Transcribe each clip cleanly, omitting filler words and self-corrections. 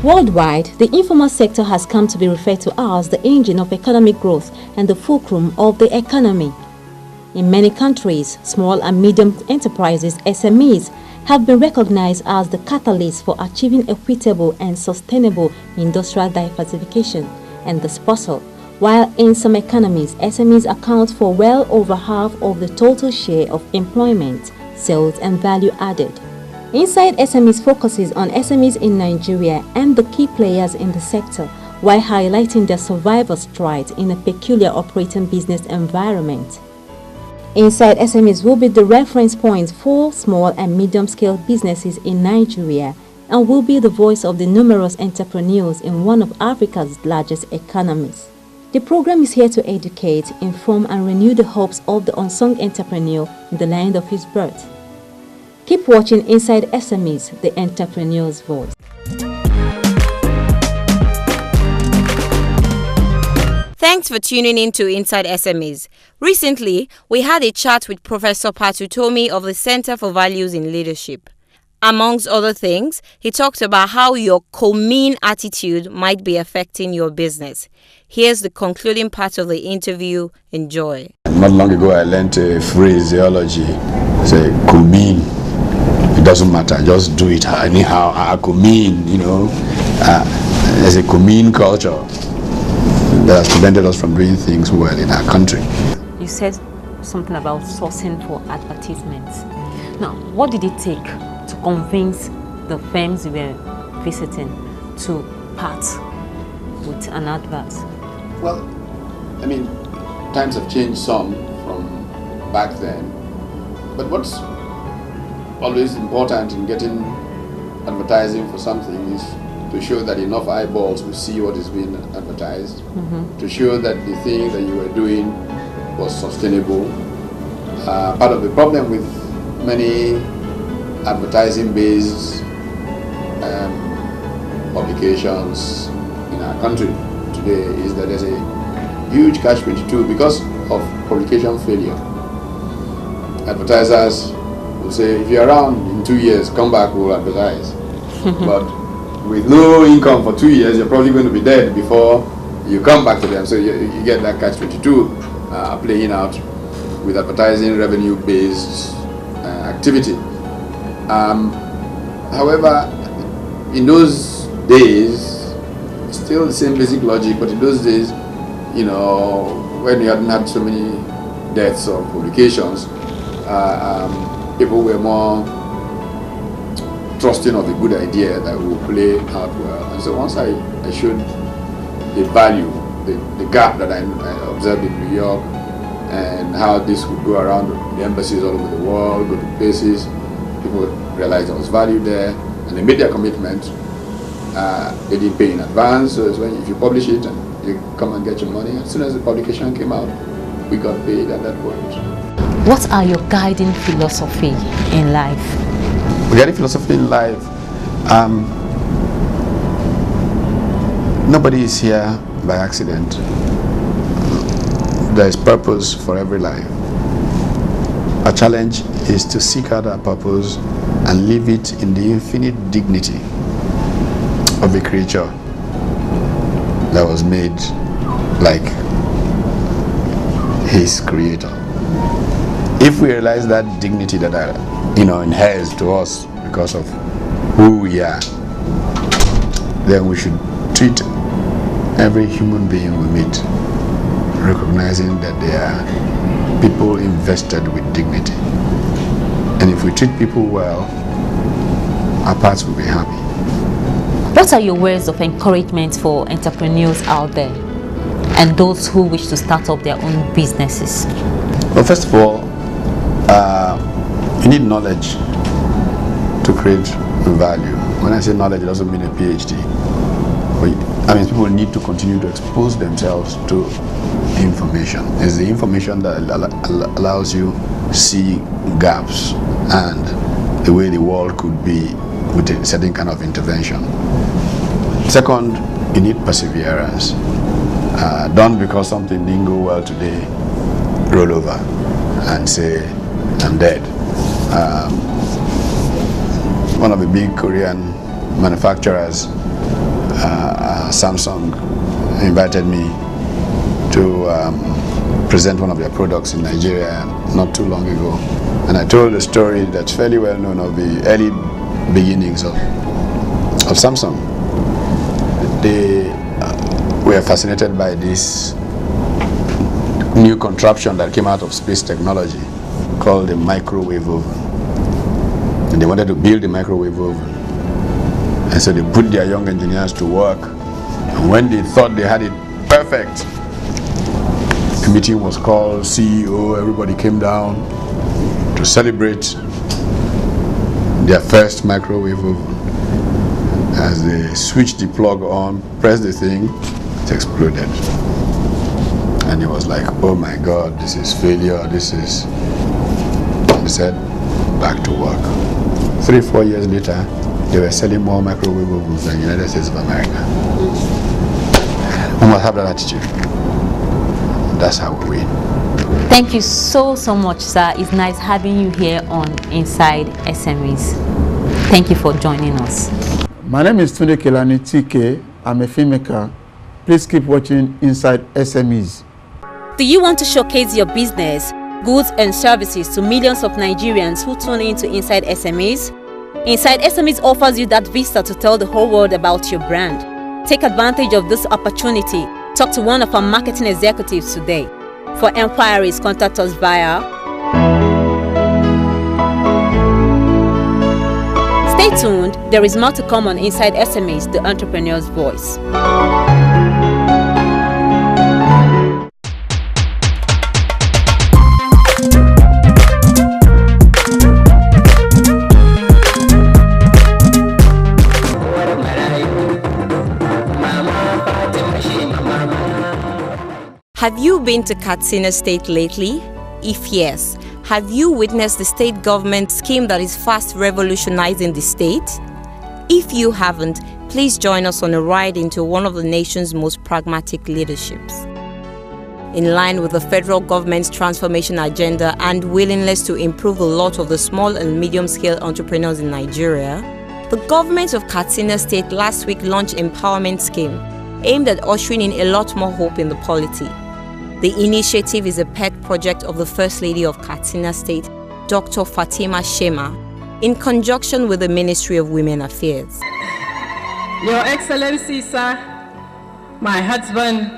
Worldwide, the informal sector has come to be referred to as the engine of economic growth and the fulcrum of the economy. In many countries, small and medium enterprises (SMEs) have been recognized as the catalyst for achieving equitable and sustainable industrial diversification and disposal, while in some economies, SMEs account for well over half of the total share of employment, sales and value added. Inside SMEs focuses on SMEs in Nigeria and the key players in the sector, while highlighting their survival strides in a peculiar operating business environment. Inside SMEs will be the reference point for small and medium-scale businesses in Nigeria and will be the voice of the numerous entrepreneurs in one of Africa's largest economies. The program is here to educate, inform and renew the hopes of the unsung entrepreneur in the land of his birth. Keep watching Inside SMEs, the entrepreneur's voice. Thanks for tuning in to Inside SMEs. Recently, we had a chat with Professor Patutomi of the Center for Values in Leadership. Amongst other things, he talked about how your co-mean attitude might be affecting your business. Here's the concluding part of the interview. Enjoy. Not long ago, I learned a phraseology, say co-mean. It doesn't matter, just do it anyhow. I co-mean, there's a co-mean culture that has prevented us from doing things well in our country. You said something about sourcing for advertisements. Now, what did it take to convince the firms you were visiting to part with an advert? Well, times have changed some from back then, but what's always important in getting advertising for something is to show that enough eyeballs will see what is being advertised, to show that the thing that you were doing was sustainable. Part of the problem with many advertising-based publications in our country today is that there's a huge catch-22 because of publication failure. Advertisers will say, if you're around in 2 years, come back, we'll advertise. But with no income for 2 years, you're probably going to be dead before you come back to them. So you get that catch-22 playing out with advertising revenue-based activity. However, in those days, still the same basic logic, but in those days, when you hadn't had so many deaths of publications, people were more trusting of a good idea that will play out well. And so once I showed the value, the gap that I observed in New York, and how this would go around the embassies all over the world, go to places, people realized there was value there, and they made their commitment. They didn't pay in advance, so it's when if you publish it and you come and get your money, as soon as the publication came out, we got paid at that point. What are your guiding philosophy in life? Guiding philosophy in life, nobody is here by accident. There is purpose for every life. Our challenge is to seek out our purpose and live it in the infinite dignity of a creature that was made like his creator. If we realize that dignity that inheres to us because of who we are, then we should treat every human being we meet, recognizing that they are people invested with dignity. And if we treat people well, our paths will be happy. What are your words of encouragement for entrepreneurs out there and those who wish to start up their own businesses? Well, first of all, you need knowledge to create value. When I say knowledge, it doesn't mean a PhD. But people need to continue to expose themselves to information. It's the information that allows you to see gaps and the way the world could be with a certain kind of intervention. Second, you need perseverance. Don't because something didn't go well today, roll over and say, I'm dead. One of the big Korean manufacturers Samsung invited me to present one of their products in Nigeria not too long ago. And I told a story that's fairly well known of the early beginnings of Samsung. They were fascinated by this new contraption that came out of space technology called the microwave oven. And they wanted to build a microwave oven. And so they put their young engineers to work. And when they thought they had it perfect, a meeting was called, CEO, everybody came down to celebrate their first microwave oven. As they switched the plug on, pressed the thing, it exploded. And it was like, oh my God, this is failure, this is... He said, back to work. 3-4 years later, they were selling more microwave ovens than the United States of America. We must have that attitude. That's how we win. Thank you so much, sir. It's nice having you here on Inside SMEs. Thank you for joining us. My name is Tunde Kelani TK. I'm a filmmaker. Please keep watching Inside SMEs. Do you want to showcase your business, goods and services to millions of Nigerians who tune into Inside SMEs? Inside SMEs offers you that visa to tell the whole world about your brand. Take advantage of this opportunity. Talk to one of our marketing executives today. For enquiries, contact us via... Stay tuned, there is more to come on Inside SMEs, the entrepreneur's voice. Have you been to Katsina State lately? If yes, have you witnessed the state government scheme that is fast revolutionizing the state? If you haven't, please join us on a ride into one of the nation's most pragmatic leaderships. In line with the federal government's transformation agenda and willingness to improve the lot of the small and medium-scale entrepreneurs in Nigeria, the government of Katsina State last week launched an empowerment scheme aimed at ushering in a lot more hope in the polity. The initiative is a pet project of the First Lady of Katsina State, Dr. Fatima Shema, in conjunction with the Ministry of Women Affairs. Your Excellency, sir, my husband,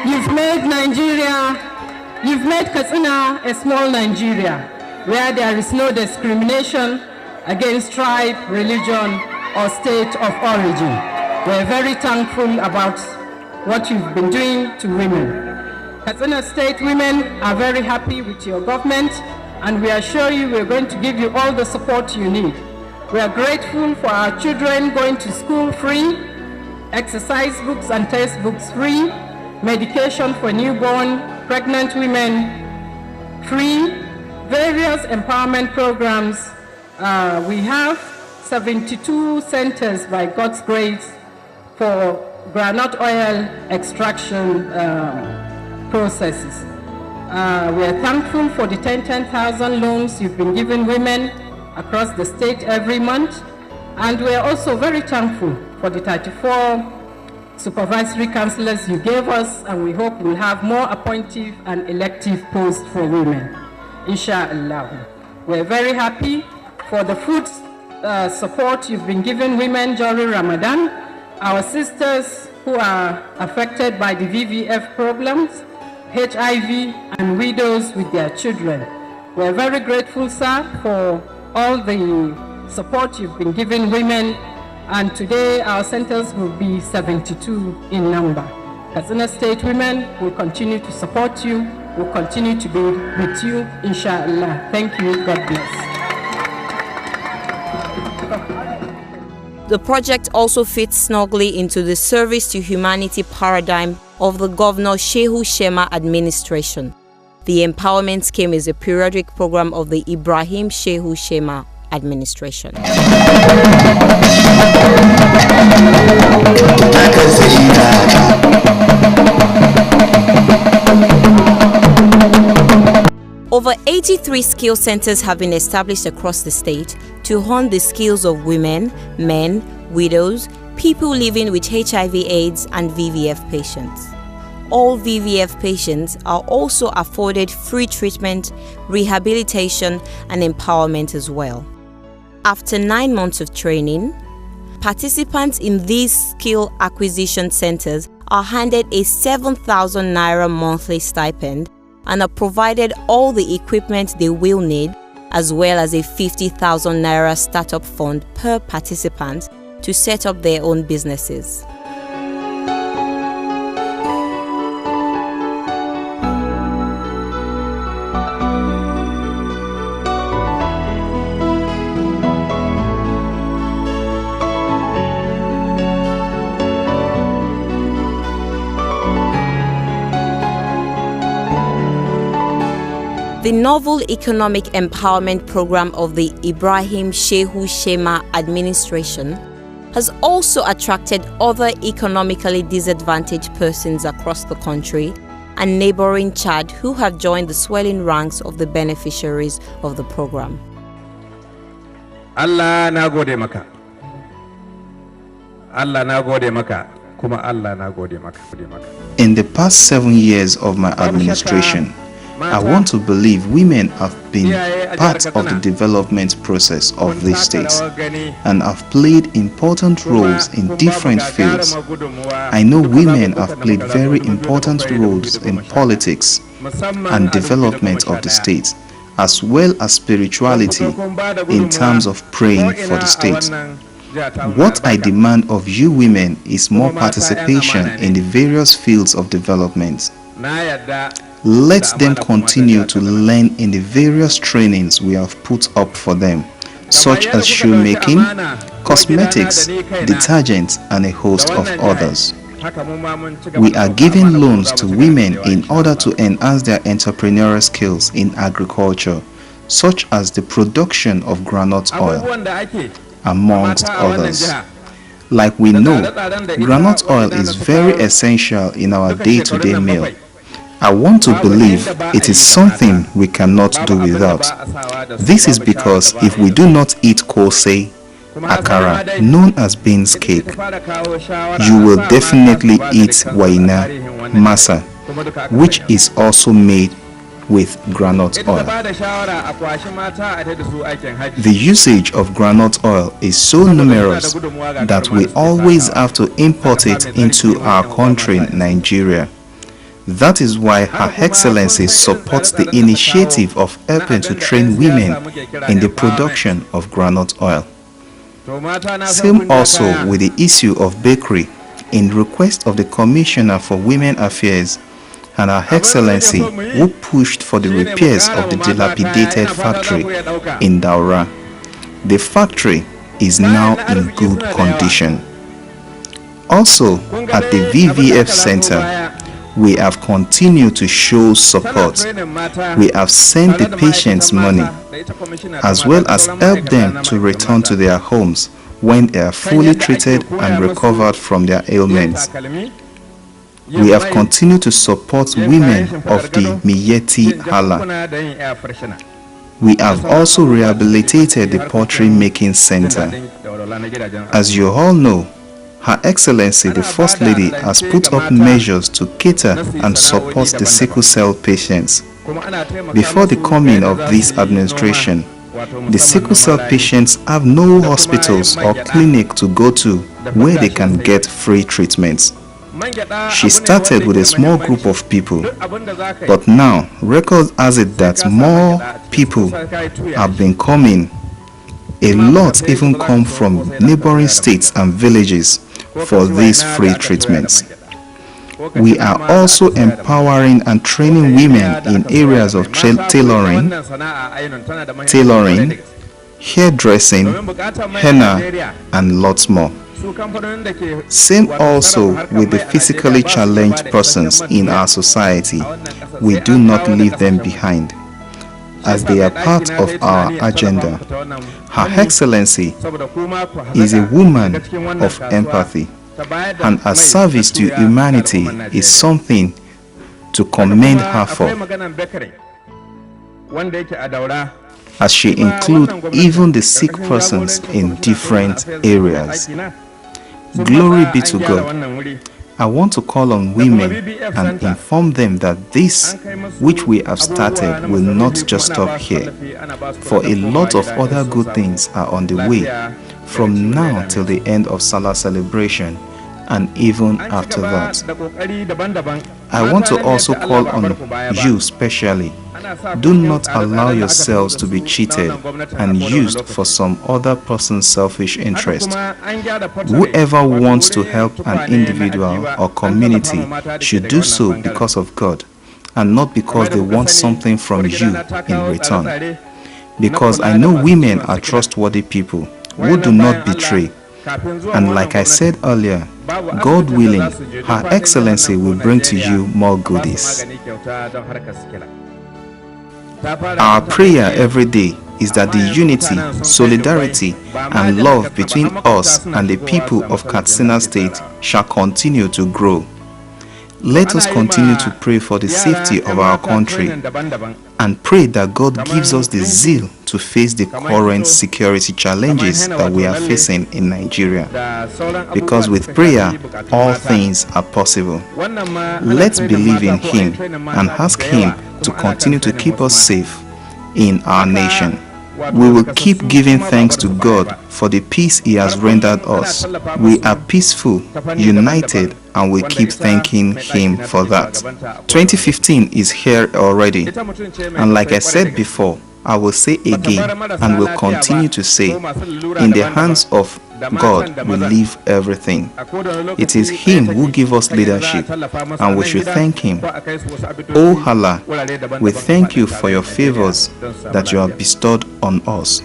you've made Katsina a small Nigeria, where there is no discrimination against tribe, religion, or state of origin. We're very thankful about what you've been doing to women. Katsina State women are very happy with your government, and we assure you we're going to give you all the support you need. We are grateful for our children going to school free, exercise books and textbooks free, medication for newborn, pregnant women free, various empowerment programs. We have 72 centers by God's grace for groundnut oil extraction processes. We are thankful for the 10,000 loans you've been giving women across the state every month, and we are also very thankful for the 34 supervisory councillors you gave us, and we hope we'll have more appointive and elective posts for women, inshallah. We're very happy for the food support you've been giving women during Ramadan, our sisters who are affected by the VVF problems, HIV, and widows with their children. We're very grateful, sir, for all the support you've been giving women, and today our centers will be 72 in number. Katsina State women will continue to support you, will continue to be with you, inshallah. Thank you, God bless. The project also fits snugly into the service to humanity paradigm of the Governor Shehu Shema administration. The empowerment scheme is a periodic program of the Ibrahim Shehu Shema administration. Over 23 skill centers have been established across the state to hone the skills of women, men, widows, people living with HIV/AIDS and VVF patients. All VVF patients are also afforded free treatment, rehabilitation, and empowerment as well. After 9 months of training, participants in these skill acquisition centers are handed a 7,000 naira monthly stipend and are provided all the equipment they will need, as well as a 50,000 naira startup fund per participant to set up their own businesses. The novel economic empowerment program of the Ibrahim Shehu Shema administration has also attracted other economically disadvantaged persons across the country and neighboring Chad who have joined the swelling ranks of the beneficiaries of the program. Allah na gode maka. Allah na gode maka. Kuma Allah na gode maka. In the past 7 years of my administration, I want to believe women have been part of the development process of this state and have played important roles in different fields. I know women have played very important roles in politics and development of the state, as well as spirituality in terms of praying for the state. What I demand of you women is more participation in the various fields of development. Let them continue to learn in the various trainings we have put up for them, such as shoemaking, cosmetics, detergents, and a host of others. We are giving loans to women in order to enhance their entrepreneurial skills in agriculture, such as the production of groundnut oil, amongst others. Like we know, groundnut oil is very essential in our day-to-day meal. I want to believe it is something we cannot do without. This is because if we do not eat kose, akara, known as beans cake, you will definitely eat waina, masa, which is also made with groundnut oil. The usage of groundnut oil is so numerous that we always have to import it into our country, Nigeria. That is why Her Excellency supports the initiative of helping to train women in the production of groundnut oil. Same also with the issue of bakery, in request of the Commissioner for Women Affairs and Her Excellency, who pushed for the repairs of the dilapidated factory in Daura. The factory is now in good condition. Also, at the VVF Center, we have continued to show support. We have sent the patients money, as well as help them to return to their homes when they are fully treated and recovered from their ailments. We have continued to support women of the Miyetti Hala. We have also rehabilitated the pottery making center. As you all know, Her Excellency the First Lady has put up measures to cater and support the sickle cell patients. Before the coming of this administration, the sickle cell patients have no hospitals or clinic to go to where they can get free treatments. She started with a small group of people, but now record has it that more people have been coming. A lot even come from neighboring states and villages for these free treatments. We are also empowering and training women in areas of tailoring, hairdressing, henna, and lots more. Same also with the physically challenged persons in our society. We do not leave them behind, as they are part of our agenda. Her Excellency is a woman of empathy, and her service to humanity is something to commend her for. as she includes even the sick persons in different areas. Glory be to God. I want to call on women and inform them that this, which we have started, will not just stop here. For a lot of other good things are on the way from now till the end of Salah celebration and even after that. I want to also call on you specially. Do not allow yourselves to be cheated and used for some other person's selfish interest. Whoever wants to help an individual or community should do so because of God and not because they want something from you in return. Because I know women are trustworthy people who do not betray. And like I said earlier, God willing, Her Excellency will bring to you more goodies. Our prayer every day is that the unity, solidarity, and love between us and the people of Katsina State shall continue to grow. Let us continue to pray for the safety of our country and pray that God gives us the zeal to face the current security challenges that we are facing in Nigeria. Because with prayer, all things are possible. Let's believe in Him and ask Him to continue to keep us safe in our nation. We will keep giving thanks to God for the peace He has rendered us. We are peaceful, united, and we keep thanking Him for that. 2015 is here already, and like I said before, I will say again and will continue to say, in the hands of God we leave everything. It is Him who gives us leadership, and we should thank Him. Oh Allah, we thank You for Your favors that You have bestowed on us,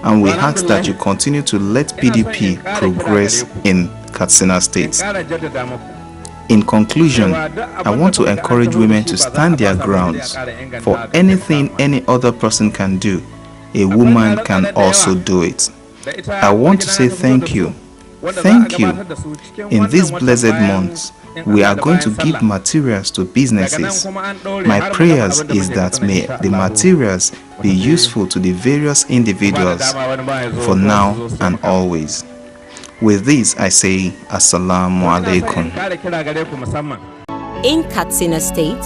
and we ask that You continue to let PDP progress in Katsina State. In conclusion, I want to encourage women to stand their grounds. For anything any other person can do, a woman can also do it. I want to say thank you. Thank you. In these blessed months, we are going to give materials to businesses. My prayers is that may the materials be useful to the various individuals for now and always. With this, I say, Assalamu alaikum. In Katsina State,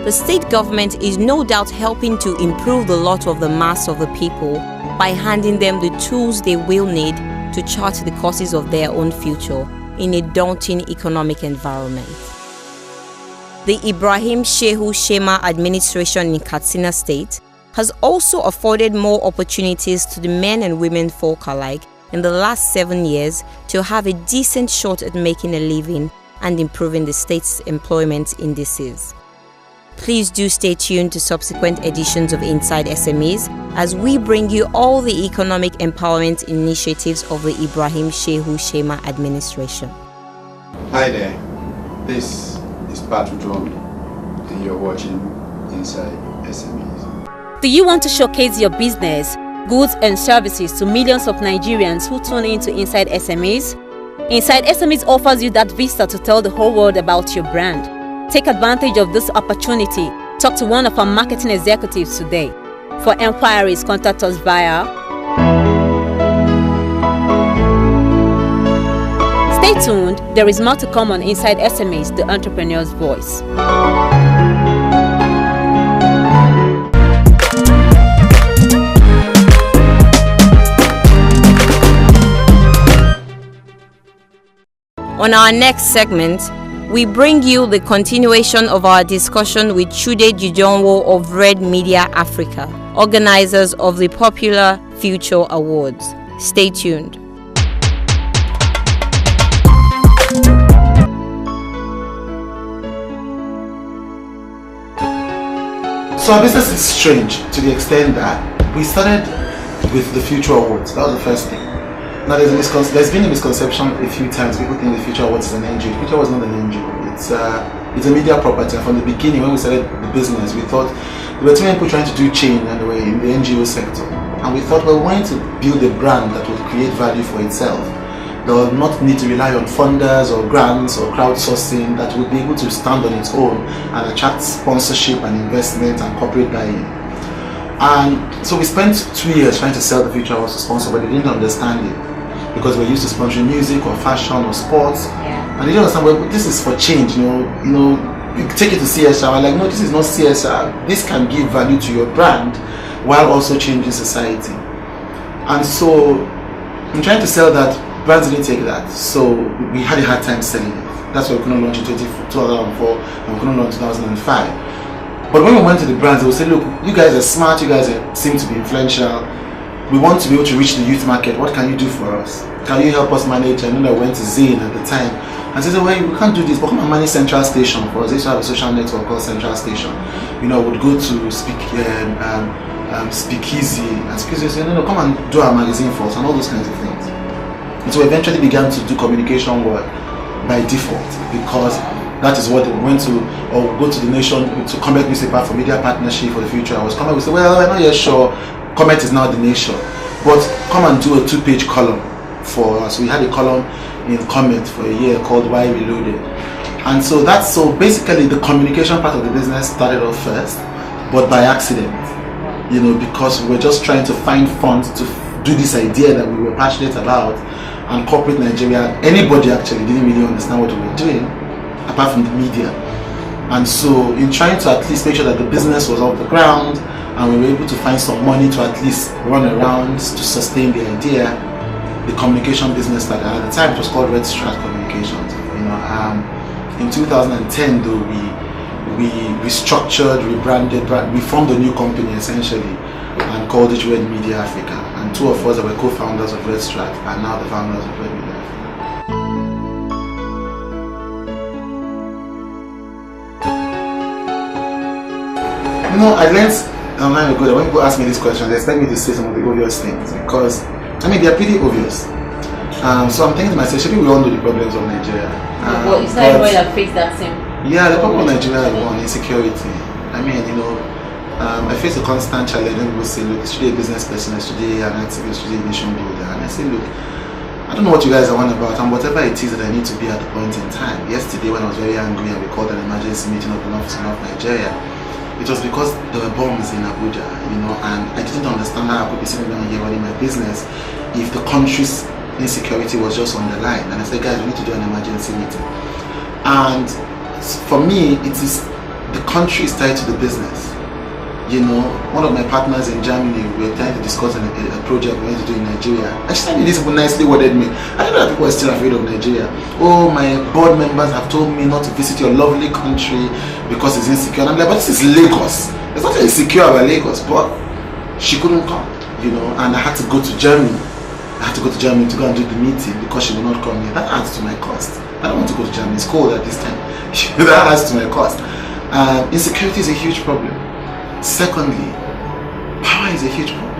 the state government is no doubt helping to improve the lot of the mass of the people by handing them the tools they will need to chart the courses of their own future in a daunting economic environment. The Ibrahim Shehu Shema administration in Katsina State has also afforded more opportunities to the men and women folk alike in the last 7 years to have a decent shot at making a living and improving the state's employment indices. Please do stay tuned to subsequent editions of Inside SMEs as we bring you all the economic empowerment initiatives of the Ibrahim Shehu Shema administration. Hi there, this is Patrick John and you're watching Inside SMEs. Do you want to showcase your business, goods and services to millions of Nigerians who tune in to Inside SMEs? Inside SMEs offers you that vista to tell the whole world about your brand. Take advantage of this opportunity. Talk to one of our marketing executives today. For enquiries, contact us via. Stay tuned, there is more to come on Inside SMEs, the entrepreneur's voice. On our next segment, we bring you the continuation of our discussion with Chude Jijonwo of Red Media Africa, organizers of the popular Future Awards. Stay tuned. So our business is strange to the extent that we started with the Future Awards. That was the first thing. Now there's been a misconception a few times. People think the Future Awards is an NGO. The Future Awards is not an NGO. It's a media property. And from the beginning, when we started the business, we thought there were too many people trying to do change and they were in the NGO sector. And we thought, well, we wanted to build a brand that would create value for itself. That would not need to rely on funders or grants or crowdsourcing, that would be able to stand on its own and attract sponsorship and investment and corporate buy-in. And so we spent 2 years trying to sell the Future Awards to sponsor, but they didn't understand it because we're used to sponsoring music or fashion or sports, and they didn't understand. Well, this is for change, you take it to CSR. I'm like, no, this is not CSR. This can give value to your brand while also changing society. And so I'm trying to sell that. Brands didn't take that, so we had a hard time selling it. That's why we couldn't launch in 2004 and we couldn't launch in 2005. But when we went to the brands, they would say, look, you guys are smart, you guys seem to be influential. We want to be able to reach the youth market. What can you do for us? Can you help us manage? I know I went to Zane at the time and said, well, we can't do this, but come and manage Central Station for us. They used to have a social network called Central Station. Would go to Speakeasy, and Speakeasy would say, no, come and do our magazine for us, and all those kinds of things. And so we eventually began to do communication work by default, because that is what they went to, or go to the Nation, to Comet newspaper for media partnership for the Future Awards. Comet would say, well, we're not yet sure. Comet is now the Nation, but come and do a 2-page column for us. We had a column in Comet for a year called Why Reloaded. And so basically the communication part of the business started off first, but by accident, because we were just trying to find funds to do this idea that we were passionate about. And corporate Nigeria, anybody actually didn't really understand what we were doing, apart from the media. And so in trying to at least make sure that the business was off the ground and we were able to find some money to at least run around to sustain the idea, the communication business started. At the time it was called Red Strat Communications. In 2010 though, we restructured, rebranded, we formed a new company essentially and called it Red Media Africa. And 2 of us that were co-founders of Red Strat are now the founders of Red Media Africa. I learned a time ago that when people ask me this question, they expect me to say some of the obvious things because, they're pretty obvious. So I'm thinking to myself, should we all know the problems of Nigeria? Well, it's not everybody that face that same. Yeah, the problem of Nigeria is one, insecurity. I face a constant challenge when people say, look, today a business person, today an activist, today a nation builder. And I say, look, I don't know what you guys are on about, and whatever it is that I need to be at the point in time. Yesterday when I was very angry and we called an emergency meeting of the North of Nigeria, it was because there were bombs in Abuja, and I didn't understand how I could be sitting down here running my business if the country's insecurity was just on the line. And I said, guys, we need to do an emergency meeting. And for me, it is the country is tied to the business. One of my partners in Germany, we were trying to discuss a project we wanted to do in Nigeria. And she said, this people nicely worded me. I don't know that people are still afraid of Nigeria. Oh, my board members have told me not to visit your lovely country because it's insecure. And I'm like, but this is Lagos. There's nothing insecure about Lagos. But she couldn't come, and I had to go to Germany. I had to go to Germany to go and do the meeting because she would not come here. That adds to my cost. I don't want to go to Germany. It's cold at this time. That adds to my cost. Insecurity is a huge problem. Secondly, power is a huge problem.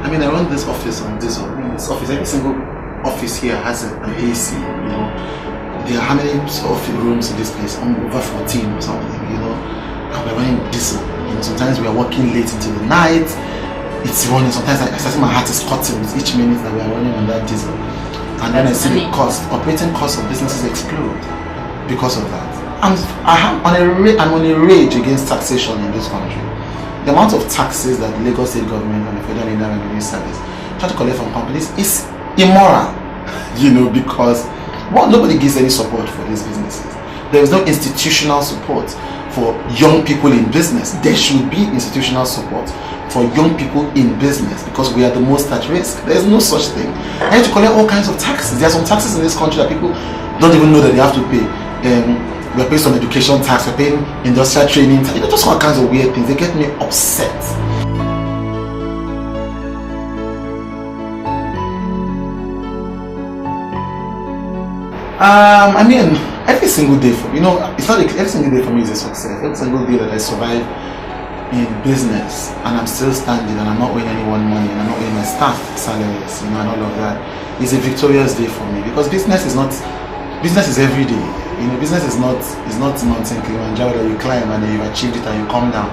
I run this office on diesel. This office, every single office here has an AC. There are how many rooms in this place? Over 14 or something. And we're running diesel. Sometimes we are working late into the night. It's running. Sometimes I start my heart is cutting with each minute that we are running on that diesel. And then I see the operating cost of businesses explode because of that. I'm on a rage against taxation in this country. The amount of taxes that the Lagos State government and the Federal Inland Revenue Service try to collect from companies is immoral, because nobody gives any support for these businesses. There is no institutional support for young people in business. There should be institutional support for young people in business because we are the most at risk. There is no such thing. I have to collect all kinds of taxes. There are some taxes in this country that people don't even know that they have to pay. We're paying some education tax, we're paying industrial training tax, just all kinds of weird things. They get me upset. Every single day for it's not every single day for me is a success. Every single day that I survive in business and I'm still standing and I'm not owing anyone money and I'm not owing my staff salaries, and all of that is a victorious day for me because business is every day. Business is not Mountain Kilimanjaro that you climb and then you've achieved it and you come down.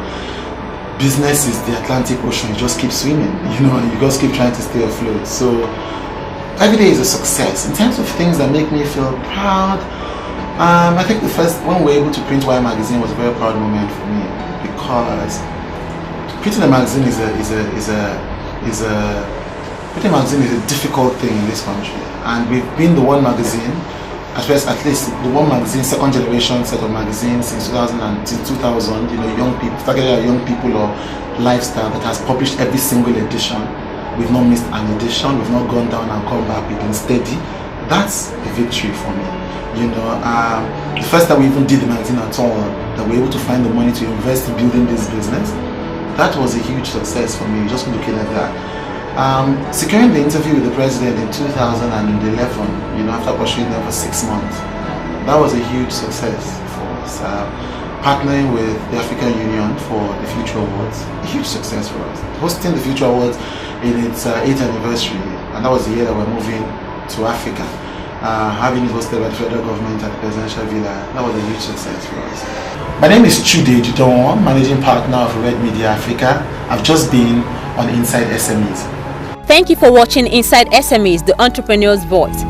Business is the Atlantic Ocean. You just keep swimming, and you just keep trying to stay afloat. So every day is a success. In terms of things that make me feel proud, I think when we were able to print Wire magazine was a very proud moment for me because putting a magazine is a difficult thing in this country, and we've been the one magazine, at least the one magazine, second generation set of magazines since 2000, young people, targeted at young people or lifestyle, that has published every single edition. We've not missed an edition, we've not gone down and come back, we've been steady. That's a victory for me. The first time we even did the magazine at all, that we were able to find the money to invest in building this business, that was a huge success for me, just looking at that. Securing the interview with the president in 2011, after pursuing them for 6 months, that was a huge success for us. Partnering with the African Union for the Future Awards, a huge success for us. Hosting the Future Awards in its 8th anniversary, and that was the year that we're moving to Africa. Having it hosted by the federal government at the presidential villa, that was a huge success for us. My name is Chude Judon, managing partner of Red Media Africa. I've just been on Inside SMEs. Thank you for watching Inside SMEs, the entrepreneur's voice.